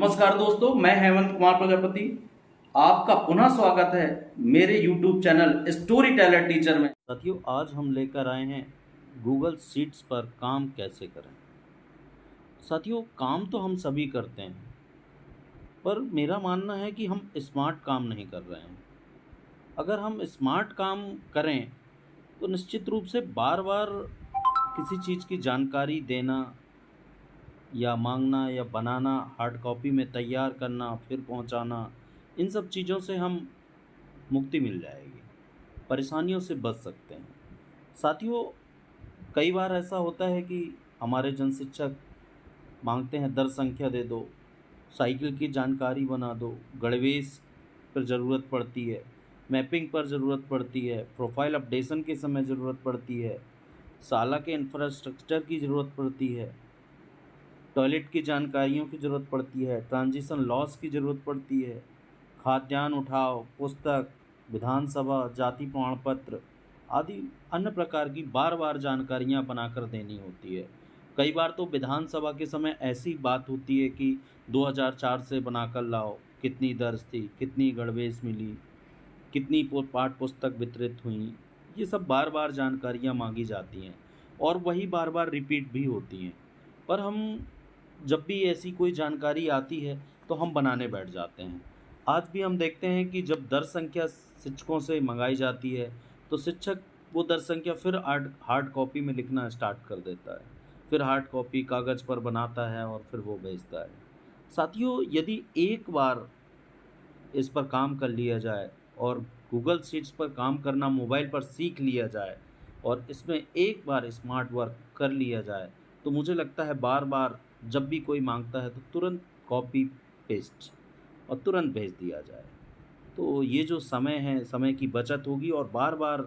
नमस्कार दोस्तों, मैं हेमंत कुमार प्रजापति। आपका पुनः स्वागत है मेरे YouTube channel story teller teacher में। साथियों, आज हम लेकर आए हैं गूगल शीट्स पर काम कैसे करें। साथियों, काम तो हम सभी करते हैं, पर मेरा मानना है कि हम स्मार्ट काम नहीं कर रहे हैं। अगर हम स्मार्ट काम करें तो निश्चित रूप से बार बार किसी चीज़ की जानकारी देना या मांगना या बनाना, हार्ड कॉपी में तैयार करना फिर पहुंचाना, इन सब चीज़ों से हम मुक्ति मिल जाएगी, परेशानियों से बच सकते हैं। साथियों, कई बार ऐसा होता है कि हमारे जन शिक्षक मांगते हैं दर संख्या दे दो, साइकिल की जानकारी बना दो, गणवेश पर ज़रूरत पड़ती है, मैपिंग पर ज़रूरत पड़ती है, प्रोफाइल अपडेशन के समय ज़रूरत पड़ती है, शाला के इंफ्रास्ट्रक्चर की ज़रूरत पड़ती है, टॉयलेट की जानकारियों की ज़रूरत पड़ती है, ट्रांजिशन लॉस की ज़रूरत पड़ती है, खाद्यान्न उठाव, पुस्तक, विधानसभा, जाति प्रमाण पत्र आदि अन्य प्रकार की बार बार जानकारियां बनाकर देनी होती है। कई बार तो विधानसभा के समय ऐसी बात होती है कि 2004 से बनाकर लाओ, कितनी दर्ज थी, कितनी गणवेश मिली, कितनी पाठ पुस्तक वितरित हुई। ये सब बार बार जानकारियां मांगी जाती हैं और वही बार बार रिपीट भी होती हैं। पर हम जब भी ऐसी कोई जानकारी आती है तो हम बनाने बैठ जाते हैं। आज भी हम देखते हैं कि जब दर संख्या शिक्षकों से मंगाई जाती है तो शिक्षक वो दर संख्या फिर हार्ड कॉपी में लिखना स्टार्ट कर देता है, फिर हार्ड कॉपी कागज़ पर बनाता है और फिर वो भेजता है। साथियों, यदि एक बार इस पर काम कर लिया जाए और गूगल शीट्स पर काम करना मोबाइल पर सीख लिया जाए और इसमें एक बार स्मार्ट वर्क कर लिया जाए तो मुझे लगता है बार बार जब भी कोई मांगता है तो तुरंत कॉपी पेस्ट और तुरंत भेज दिया जाए। तो ये जो समय है, समय की बचत होगी और बार बार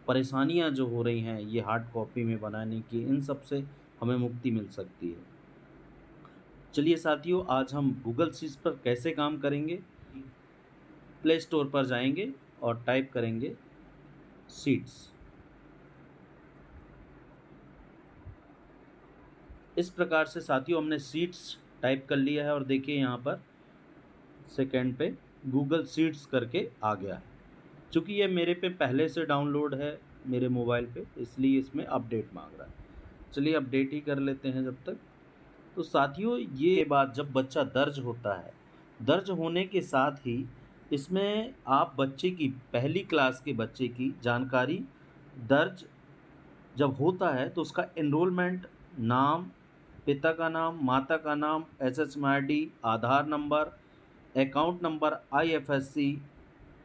परेशानियां जो हो रही हैं ये हार्ड कॉपी में बनाने की, इन सब से हमें मुक्ति मिल सकती है। चलिए साथियों, आज हम गूगल शीट्स पर कैसे काम करेंगे। प्ले स्टोर पर जाएंगे और टाइप करेंगे शीट्स। इस प्रकार से साथियों हमने शीट्स टाइप कर लिया है और देखिए यहाँ पर सेकंड पे गूगल शीट्स करके आ गया है। चूँकि ये मेरे पे पहले से डाउनलोड है मेरे मोबाइल पे, इसलिए इसमें अपडेट मांग रहा है। चलिए अपडेट ही कर लेते हैं जब तक। तो साथियों, ये बात जब बच्चा दर्ज होता है, दर्ज होने के साथ ही इसमें आप बच्चे की, पहली क्लास के बच्चे की जानकारी दर्ज जब होता है तो उसका एनरोलमेंट, नाम, पिता का नाम, माता का नाम, SSMID, आधार नंबर, अकाउंट नंबर, IFSC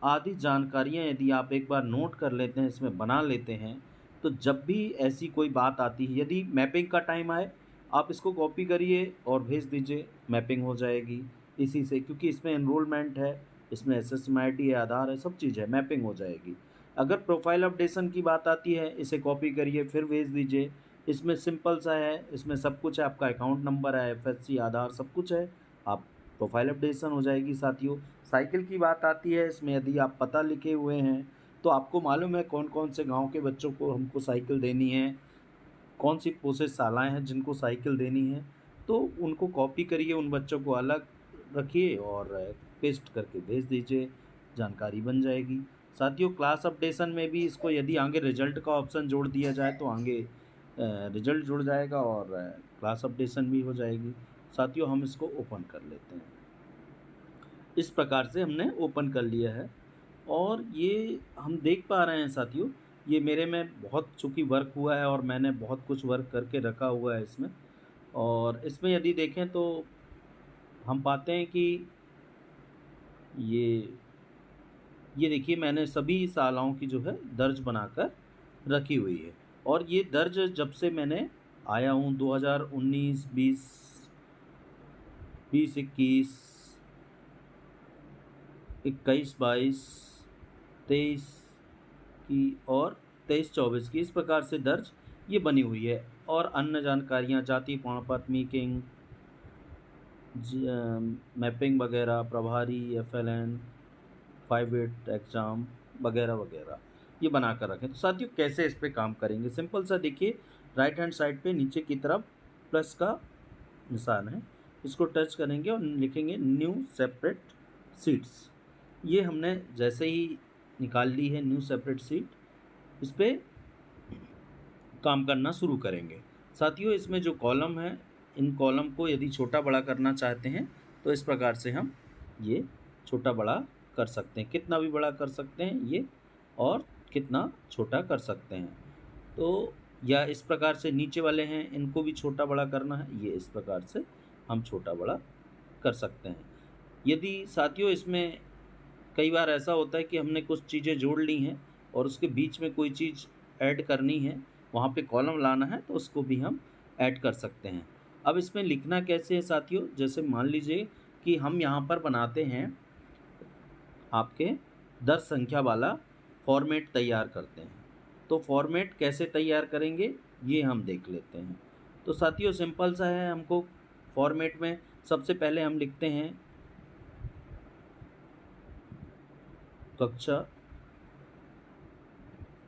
आदि जानकारियाँ यदि आप एक बार नोट कर लेते हैं, इसमें बना लेते हैं, तो जब भी ऐसी कोई बात आती है, यदि मैपिंग का टाइम आए, आप इसको कॉपी करिए और भेज दीजिए, मैपिंग हो जाएगी इसी से, क्योंकि इसमें एनरोलमेंट है, इसमें SSMID है, आधार है, सब चीज़ है, मैपिंग हो जाएगी। अगर प्रोफाइल अपडेशन की बात आती है, इसे कॉपी करिए फिर भेज दीजिए। इसमें सिंपल सा है, इसमें सब कुछ है, आपका अकाउंट नंबर है, FSC, आधार सब कुछ है, आप प्रोफाइल अपडेशन हो जाएगी। साथियों, साइकिल की बात आती है, इसमें यदि आप पता लिखे हुए हैं तो आपको मालूम है कौन कौन से गांव के बच्चों को हमको साइकिल देनी है, कौन सी पोषित शालाएँ हैं जिनको साइकिल देनी है, तो उनको कॉपी करिए, उन बच्चों को अलग रखिए और पेस्ट करके भेज दीजिए, जानकारी बन जाएगी। साथियों, क्लास अपडेशन में भी इसको यदि आगे रिजल्ट का ऑप्शन जोड़ दिया जाए तो आगे रिजल्ट जुड़ जाएगा और क्लास अपडेशन भी हो जाएगी। साथियों, हम इसको ओपन कर लेते हैं। इस प्रकार से हमने ओपन कर लिया है और ये हम देख पा रहे हैं साथियों, ये मेरे में बहुत चूँकि वर्क हुआ है और मैंने बहुत कुछ वर्क करके रखा हुआ है इसमें। और इसमें यदि देखें तो हम पाते हैं कि ये ये देखिए, मैंने सभी शालाओं की जो है दर्ज बनाकर रखी हुई है और ये दर्ज जब से मैंने आया हूँ 2019, 20, 21, 21, 22, 23 की और 23-24 की, इस प्रकार से दर्ज ये बनी हुई है। और अन्य जानकारियाँ, जाति प्रमाण पत्र, मीकिंग, मैपिंग वगैरह, प्रभारी, FLN, 5-8 एग्ज़ाम वगैरह वगैरह ये बना कर रखें। तो साथियों, कैसे इस पे काम करेंगे, सिंपल सा देखिए, राइट हैंड साइड पे नीचे की तरफ प्लस का निशान है, इसको टच करेंगे और लिखेंगे न्यू सेपरेट सीट्स। ये हमने जैसे ही निकाल ली है न्यू सेपरेट सीट, इस पर काम करना शुरू करेंगे। साथियों, इसमें जो कॉलम है, इन कॉलम को यदि छोटा बड़ा करना चाहते हैं तो इस प्रकार से हम ये छोटा बड़ा कर सकते हैं, कितना भी बड़ा कर सकते हैं ये, और कितना छोटा कर सकते हैं। तो या इस प्रकार से नीचे वाले हैं, इनको भी छोटा बड़ा करना है, ये इस प्रकार से हम छोटा बड़ा कर सकते हैं। यदि साथियों इसमें कई बार ऐसा होता है कि हमने कुछ चीज़ें जोड़ ली हैं और उसके बीच में कोई चीज़ ऐड करनी है, वहाँ पे कॉलम लाना है, तो उसको भी हम ऐड कर सकते हैं। अब इसमें लिखना कैसे है साथियों, जैसे मान लीजिए कि हम यहाँ पर बनाते हैं आपके 10 संख्या वाला फॉर्मेट तैयार करते हैं। तो फॉर्मेट कैसे तैयार करेंगे ये हम देख लेते हैं। तो साथियों सिंपल सा है, हमको फॉर्मेट में सबसे पहले हम लिखते हैं कक्षा।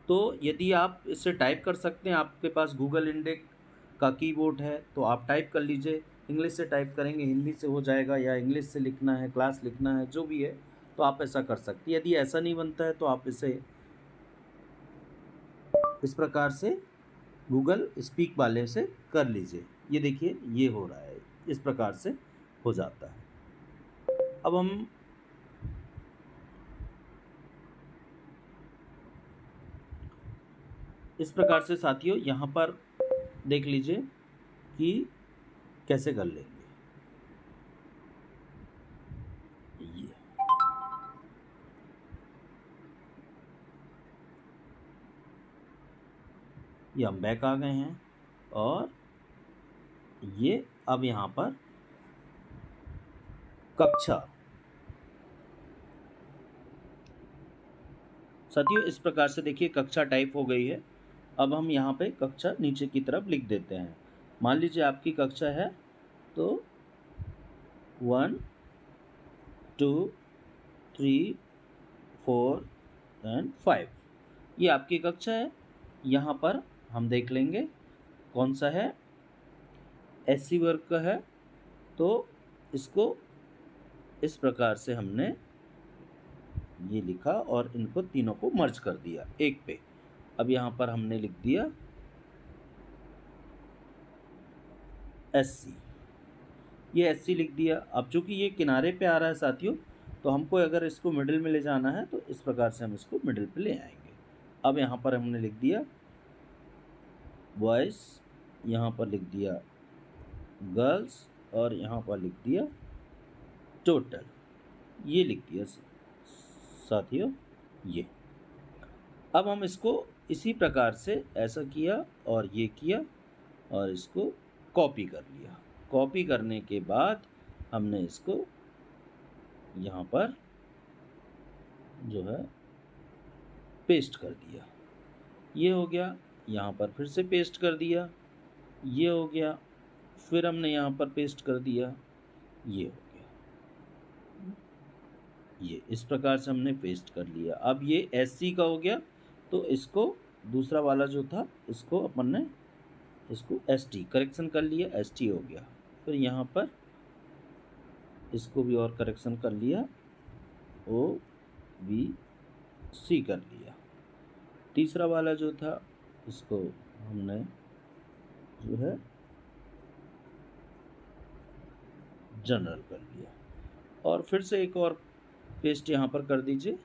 तो यदि आप इसे टाइप कर सकते हैं, आपके पास गूगल इंडेक्स का कीबोर्ड है तो आप टाइप कर लीजिए। इंग्लिश से टाइप करेंगे हिंदी से हो जाएगा, या इंग्लिश से लिखना है, क्लास लिखना है, जो भी है तो आप ऐसा कर सकते हैं। यदि ऐसा नहीं बनता है तो आप इसे इस प्रकार से गूगल स्पीक वाले से कर लीजिए। ये देखिए ये हो रहा है, इस प्रकार से हो जाता है। अब हम इस प्रकार से साथियों यहाँ पर देख लीजिए कि कैसे कर लेंगे। ये हम बैक आ गए हैं और ये अब यहाँ पर कक्षा। साथियों इस प्रकार से देखिए कक्षा टाइप हो गई है। अब हम यहाँ पे कक्षा नीचे की तरफ लिख देते हैं। मान लीजिए आपकी कक्षा है तो 1 2 3 4 एंड 5 ये आपकी कक्षा है। यहाँ पर हम देख लेंगे कौन सा है, एससी वर्ग का है, तो इसको इस प्रकार से हमने ये लिखा और इनको तीनों को मर्ज कर दिया एक पे। अब यहाँ पर हमने लिख दिया एससी, ये एससी लिख दिया। अब चूंकि ये किनारे पे आ रहा है साथियों, तो हमको अगर इसको मिडिल में ले जाना है तो इस प्रकार से हम इसको मिडिल पे ले आएंगे। अब यहाँ पर हमने लिख दिया बॉयज़, यहाँ पर लिख दिया गर्ल्स, और यहाँ पर लिख दिया टोटल, ये लिख दिया साथियों ये। अब हम इसको इसी प्रकार से ऐसा किया और ये किया और इसको कॉपी कर लिया। कॉपी करने के बाद हमने इसको यहाँ पर जो है पेस्ट कर दिया, ये हो गया। यहाँ पर फिर से पेस्ट कर दिया, ये हो गया। फिर हमने यहाँ पर पेस्ट कर दिया, ये हो गया। ये इस प्रकार से हमने पेस्ट कर लिया। अब ये एससी का हो गया, तो इसको दूसरा वाला जो था इसको अपन ने इसको एसटी करेक्शन कर लिया, एसटी हो गया। फिर यहाँ पर इसको भी और करेक्शन कर लिया, ओ बी सी कर लिया। तीसरा वाला जो था इसको हमने जो है जनरल कर लिया। और फिर से एक और पेस्ट यहाँ पर कर दीजिए,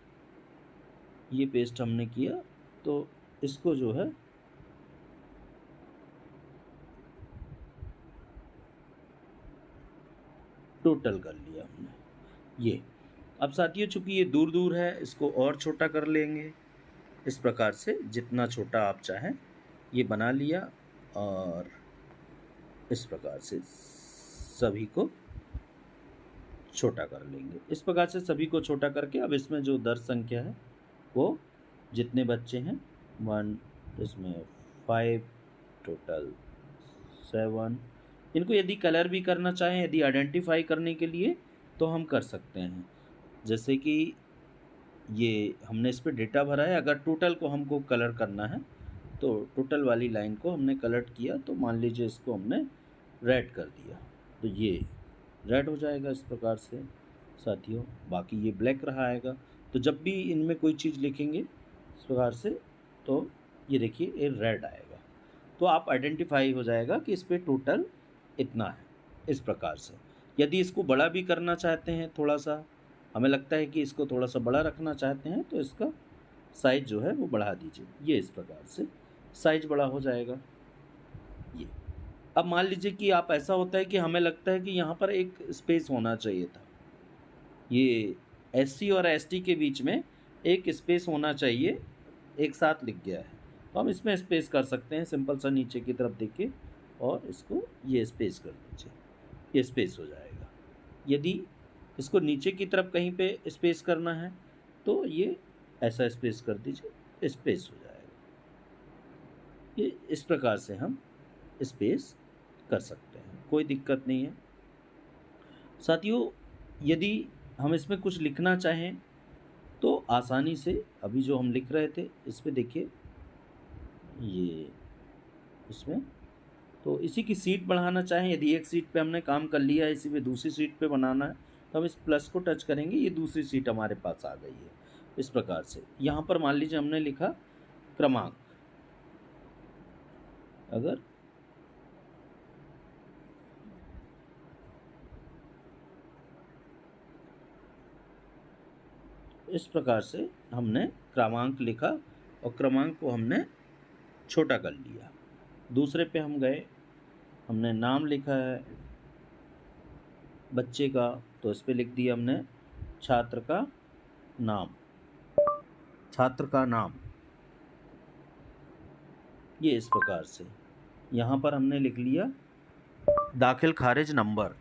ये पेस्ट हमने किया तो इसको जो है टोटल कर लिया हमने ये। अब साथियों चूंकि ये दूर दूर है, इसको और छोटा कर लेंगे। इस प्रकार से जितना छोटा आप चाहें ये बना लिया, और इस प्रकार से सभी को छोटा कर लेंगे। इस प्रकार से सभी को छोटा करके अब इसमें जो दर्ज संख्या है वो जितने बच्चे हैं 1, इसमें 5, टोटल 7। इनको यदि कलर भी करना चाहें, यदि आइडेंटिफाई करने के लिए, तो हम कर सकते हैं। जैसे कि ये हमने इस पर डेटा भरा है, अगर टोटल को हमको कलर करना है तो टोटल वाली लाइन को हमने कलर किया, तो मान लीजिए इसको हमने रेड कर दिया, तो ये रेड हो जाएगा इस प्रकार से साथियों। बाकी ये ब्लैक रहा आएगा। तो जब भी इनमें कोई चीज़ लिखेंगे इस प्रकार से तो ये देखिए ये रेड आएगा। तो आप आइडेंटिफाई हो जाएगा कि इस पे टोटल इतना है इस प्रकार से। यदि इसको बड़ा भी करना चाहते हैं थोड़ा सा, हमें लगता है कि इसको थोड़ा सा बड़ा रखना चाहते हैं तो इसका साइज जो है वो बढ़ा दीजिए। ये इस प्रकार से साइज बड़ा हो जाएगा ये। अब मान लीजिए कि आप ऐसा होता है कि हमें लगता है कि यहाँ पर एक स्पेस होना चाहिए था, ये एससी और एसटी के बीच में एक स्पेस होना चाहिए, एक साथ लिख गया है तो हम इसमें स्पेस कर सकते हैं। सिंपल सा नीचे की तरफ देखिए और इसको ये स्पेस कर दीजिए, ये स्पेस हो जाएगा। यदि इसको नीचे की तरफ कहीं पे स्पेस करना है तो ये ऐसा स्पेस कर दीजिए, स्पेस हो जाएगा। ये इस प्रकार से हम स्पेस कर सकते हैं, कोई दिक्कत नहीं है साथियों। यदि हम इसमें कुछ लिखना चाहें तो आसानी से अभी जो हम लिख रहे थे इस पे देखिए ये इसमें, तो इसी की सीट बढ़ाना चाहें, यदि एक सीट पे हमने काम कर लिया है इसी पे दूसरी सीट पे बनाना है तो हम इस प्लस को टच करेंगे, ये दूसरी सीट हमारे पास आ गई है इस प्रकार से। यहाँ पर मान लीजिए हमने लिखा क्रमांक, अगर इस प्रकार से हमने क्रमांक लिखा और क्रमांक को हमने छोटा कर लिया। दूसरे पे हम गए, हमने नाम लिखा है बच्चे का तो इस पे लिख दिया हमने छात्र का नाम, छात्र का नाम। ये इस प्रकार से यहाँ पर हमने लिख लिया दाखिल खारिज नंबर।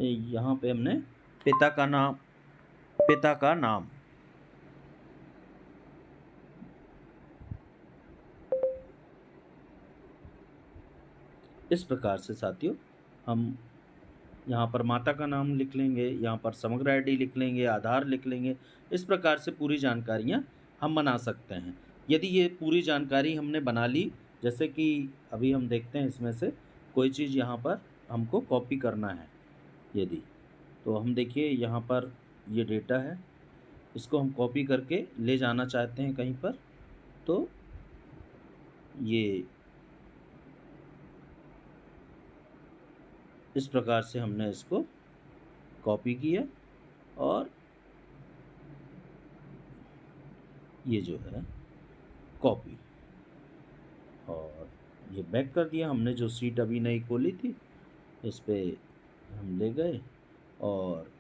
यहाँ पे हमने पिता का नाम, पिता का नाम। इस प्रकार से साथियों हम यहाँ पर माता का नाम लिख लेंगे, यहाँ पर समग्र आईडी लिख लेंगे, आधार लिख लेंगे। इस प्रकार से पूरी जानकारियाँ हम बना सकते हैं। यदि ये पूरी जानकारी हमने बना ली, जैसे कि अभी हम देखते हैं इसमें से कोई चीज़ यहाँ पर हमको कॉपी करना है यदि, तो हम देखिए यहाँ पर ये डेटा है, इसको हम कॉपी करके ले जाना चाहते हैं कहीं पर, तो ये इस प्रकार से हमने इसको कॉपी किया और ये जो है कॉपी, और ये बैक कर दिया। हमने जो सीट अभी नई खोली थी इस पे हम ले गए और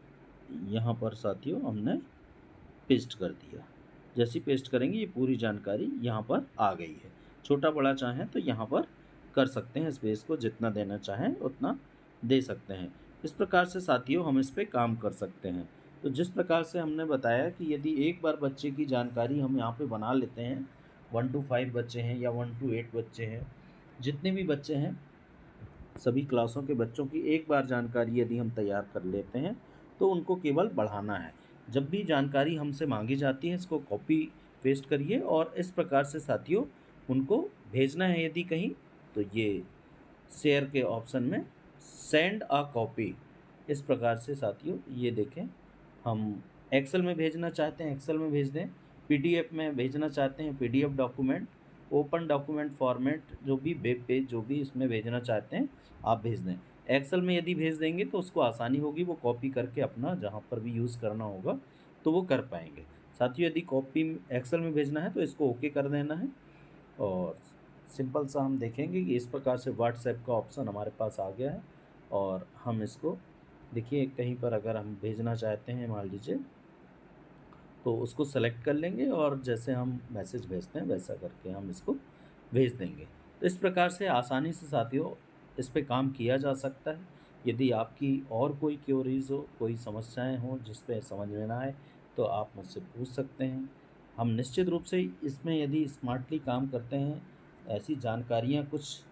यहाँ पर साथियों हमने पेस्ट कर दिया। जैसे पेस्ट करेंगे ये पूरी जानकारी यहाँ पर आ गई है। छोटा बड़ा चाहें तो यहाँ पर कर सकते हैं, स्पेस को जितना देना चाहें उतना दे सकते हैं। इस प्रकार से साथियों हम इस पे काम कर सकते हैं। तो जिस प्रकार से हमने बताया कि यदि एक बार बच्चे की जानकारी हम यहाँ पे बना लेते हैं, 1 to 5 बच्चे हैं या 1 to 8 बच्चे हैं, जितने भी बच्चे हैं सभी क्लासों के बच्चों की एक बार जानकारी यदि हम तैयार कर लेते हैं तो उनको केवल बढ़ाना है। जब भी जानकारी हमसे मांगी जाती है इसको कॉपी पेस्ट करिए और इस प्रकार से साथियों उनको भेजना है यदि कहीं, तो ये शेयर के ऑप्शन में सेंड अ कॉपी, इस प्रकार से साथियों ये देखें हम एक्सेल में भेजना चाहते हैं एक्सेल में भेज दें, पीडीएफ में भेजना चाहते हैं PDF document, open document format जो भी वेब पेज जो भी इसमें भेजना चाहते हैं आप भेज दें। एक्सेल में यदि भेज देंगे तो उसको आसानी होगी, वो कॉपी करके अपना जहाँ पर भी यूज़ करना होगा तो वो कर पाएंगे। साथियों यदि कॉपी एक्सेल में भेजना है तो इसको ओके कर देना है और सिंपल सा हम देखेंगे कि इस प्रकार से व्हाट्सएप का ऑप्शन हमारे पास आ गया है और हम इसको देखिए कहीं पर अगर हम भेजना चाहते हैं मान लीजिए तो उसको सेलेक्ट कर लेंगे और जैसे हम मैसेज भेजते हैं वैसा करके हम इसको भेज देंगे। तो इस प्रकार से आसानी से साथियों इस पे काम किया जा सकता है। यदि आपकी और कोई क्वेरीज हो, कोई समस्याएं हों जिस पे समझ में ना आए तो आप मुझसे पूछ सकते हैं। हम निश्चित रूप से इसमें यदि स्मार्टली काम करते हैं, ऐसी जानकारियाँ कुछ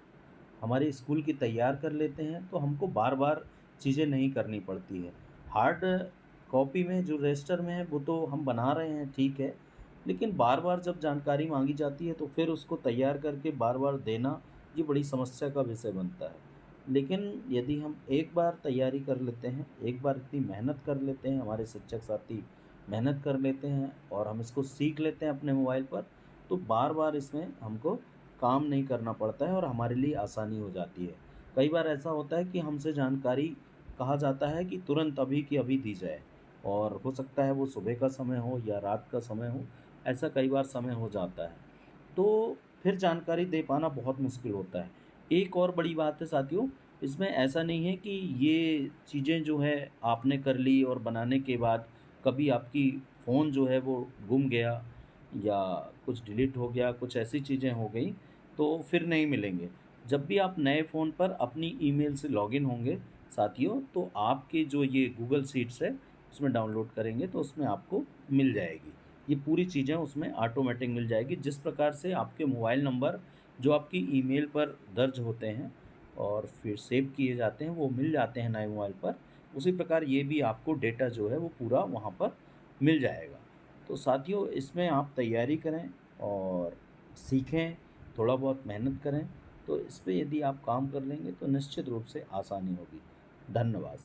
हमारे स्कूल की तैयार कर लेते हैं तो हमको बार बार चीज़ें नहीं करनी पड़ती है। हार्ड कॉपी में जो रजिस्टर में है वो तो हम बना रहे हैं ठीक है, लेकिन बार बार जब जानकारी मांगी जाती है तो फिर उसको तैयार करके बार बार देना ये बड़ी समस्या का विषय बनता है। लेकिन यदि हम एक बार तैयारी कर लेते हैं, एक बार इतनी मेहनत कर लेते हैं, हमारे शिक्षक साथी मेहनत कर लेते हैं और हम इसको सीख लेते हैं अपने मोबाइल पर, तो बार बार इसमें हमको काम नहीं करना पड़ता है और हमारे लिए आसानी हो जाती है। कई बार ऐसा होता है कि हमसे जानकारी कहा जाता है कि तुरंत अभी की अभी दी जाए, और हो सकता है वो सुबह का समय हो या रात का समय हो, ऐसा कई बार समय हो जाता है। तो फिर जानकारी दे पाना बहुत मुश्किल होता है। एक और बड़ी बात है साथियों, इसमें ऐसा नहीं है कि ये चीज़ें जो है आपने कर ली और बनाने के बाद कभी आपकी फ़ोन जो है वो गुम गया या कुछ डिलीट हो गया, कुछ ऐसी चीज़ें हो गई तो फिर नहीं मिलेंगे। जब भी आप नए फ़ोन पर अपनी ईमेल से लॉगिन होंगे साथियों, तो आपके जो ये गूगल शीट्स है उसमें डाउनलोड करेंगे तो उसमें आपको मिल जाएगी। ये पूरी चीज़ें उसमें ऑटोमेटिक मिल जाएगी, जिस प्रकार से आपके मोबाइल नंबर जो आपकी ईमेल पर दर्ज होते हैं और फिर सेव किए जाते हैं, वो मिल जाते हैं नए मोबाइल पर, उसी प्रकार ये भी आपको डेटा जो है वो पूरा वहाँ पर मिल जाएगा। तो साथियों, इसमें आप तैयारी करें और सीखें, थोड़ा बहुत मेहनत करें, तो इस पे यदि आप काम कर लेंगे तो निश्चित रूप से आसानी होगी। धन्यवाद।